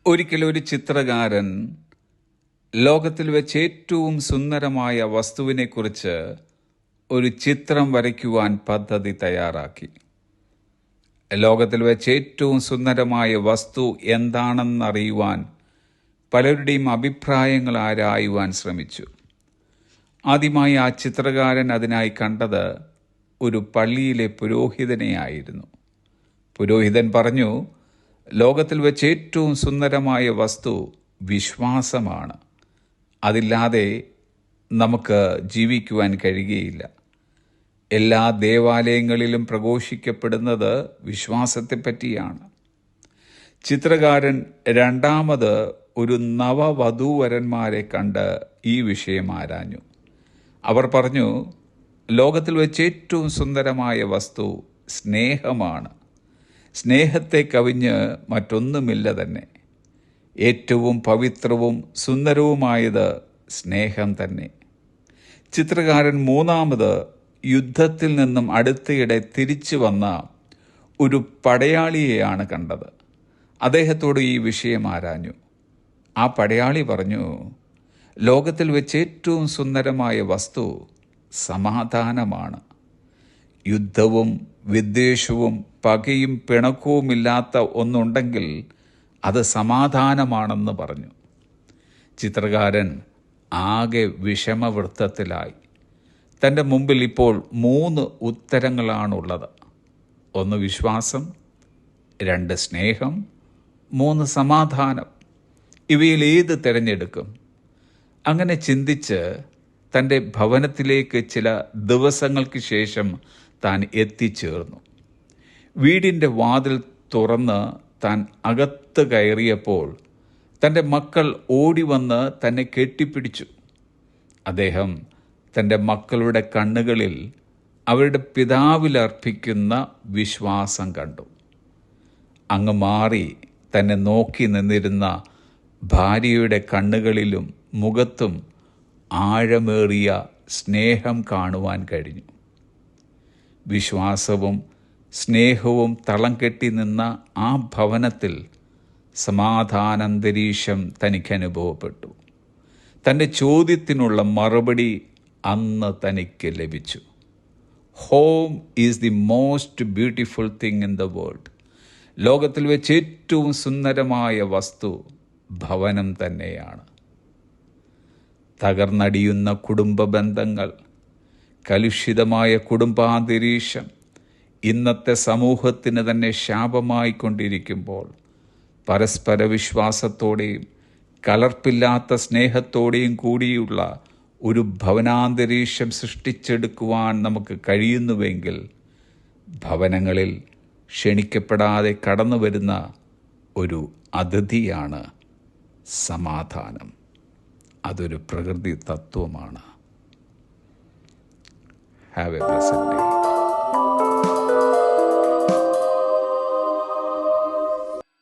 ഒരിക്കലൊരു ചിത്രകാരൻ ലോകത്തിൽ വെച്ച് ഏറ്റവും സുന്ദരമായ വസ്തുവിനെക്കുറിച്ച് ഒരു ചിത്രം വരയ്ക്കുവാൻ പദ്ധതി തയ്യാറാക്കി. ലോകത്തിൽ വെച്ച് ഏറ്റവും സുന്ദരമായ വസ്തു എന്താണെന്നറിയുവാൻ പലരുടെയും അഭിപ്രായങ്ങൾ ആരായുവാൻ ശ്രമിച്ചു. ആദ്യമായി ആ ചിത്രകാരൻ അതിനായി കണ്ടത് ഒരു പള്ളിയിലെ പുരോഹിതനെയായിരുന്നു. പുരോഹിതൻ പറഞ്ഞു, ലോകത്തിൽ വെച്ച് ഏറ്റവും സുന്ദരമായ വസ്തു വിശ്വാസമാണ്. അതില്ലാതെ നമുക്ക് ജീവിക്കുവാൻ കഴിയുകയില്ല. എല്ലാ ദേവാലയങ്ങളിലും പ്രഘോഷിക്കപ്പെടുന്നത് വിശ്വാസത്തെപ്പറ്റിയാണ്. ചിത്രകാരൻ രണ്ടാമത് ഒരു നവവധൂവരന്മാരെ കണ്ട് ഈ വിഷയം ആരാഞ്ഞു. അവർ പറഞ്ഞു, ലോകത്തിൽ വെച്ച് ഏറ്റവും സുന്ദരമായ വസ്തു സ്നേഹമാണ്. സ്നേഹത്തെ കവിഞ്ഞ് മറ്റൊന്നുമില്ല തന്നെ. ഏറ്റവും പവിത്രവും സുന്ദരവുമായത് സ്നേഹം തന്നെ. ചിത്രകാരൻ മൂന്നാമത് യുദ്ധത്തിൽ നിന്നും അടുത്തയിടെ തിരിച്ചു വന്ന ഒരു പടയാളിയെയാണ് കണ്ടത്. അദ്ദേഹത്തോട് ഈ വിഷയം ആരാഞ്ഞു. ആ പടയാളി പറഞ്ഞു, ലോകത്തിൽ വെച്ച് ഏറ്റവും സുന്ദരമായ വസ്തു സമാധാനമാണ്. യുദ്ധവും വിദ്വേഷവും പകയും പിണക്കവുമില്ലാത്ത ഒന്നുണ്ടെങ്കിൽ അത് സമാധാനമാണെന്ന് പറഞ്ഞു. ചിത്രകാരൻ ആകെ വിഷമവൃത്തത്തിലായി. തൻ്റെ മുമ്പിൽ ഇപ്പോൾ 3 ഉത്തരങ്ങളാണുള്ളത്. 1 വിശ്വാസം, 2 സ്നേഹം, 3 സമാധാനം. ഇവയിൽ ഏത് തിരഞ്ഞെടുക്കും? അങ്ങനെ ചിന്തിച്ച് തൻ്റെ ഭവനത്തിലേക്ക് ചില ദിവസങ്ങൾക്ക് ശേഷം താൻ എത്തിച്ചേർന്നു. വീടിൻ്റെ വാതിൽ തുറന്ന് താൻ അകത്ത് കയറിയപ്പോൾ തൻ്റെ മക്കൾ ഓടി വന്ന് തന്നെ കെട്ടിപ്പിടിച്ചു. അദ്ദേഹം തൻ്റെ മക്കളുടെ കണ്ണുകളിൽ അവരുടെ പിതാവിലർപ്പിക്കുന്ന വിശ്വാസം കണ്ടു. അങ്ങ് മാറി തന്നെ നോക്കി നിന്നിരുന്ന ഭാര്യയുടെ കണ്ണുകളിലും മുഖത്തും ആഴമേറിയ സ്നേഹം കാണുവാൻ കഴിഞ്ഞു. വിശ്വാസവും സ്നേഹവും തളം കെട്ടി നിന്ന ആ ഭവനത്തിൽ സമാധാനാന്തരീക്ഷം തനിക്ക് അനുഭവപ്പെട്ടു. തൻ്റെ ചോദ്യത്തിനുള്ള മറുപടി അന്ന് തനിക്ക് ലഭിച്ചു. Home is the most beautiful thing in the world. ലോകത്തിൽ വെച്ച് ഏറ്റവും സുന്ദരമായ വസ്തു ഭവനം തന്നെയാണ്. തകർന്നടിയുന്ന കുടുംബ ബന്ധങ്ങൾ, കലുഷിതമായ കുടുംബാന്തരീക്ഷം ഇന്നത്തെ സമൂഹത്തിന് തന്നെ ശാപമായിക്കൊണ്ടിരിക്കുമ്പോൾ പരസ്പര വിശ്വാസത്തോടെയും കലർപ്പില്ലാത്ത സ്നേഹത്തോടെയും കൂടിയുള്ള ഒരു ഭവനാന്തരീക്ഷം സൃഷ്ടിച്ചെടുക്കുവാൻ നമുക്ക് കഴിയുന്നുവെങ്കിൽ ഭവനങ്ങളിൽ ക്ഷണിക്കപ്പെടാതെ കടന്നു വരുന്ന ഒരു അതിഥിയാണ് സമാധാനം. അതൊരു പ്രകൃതി തത്വമാണ്. Have A blessed day.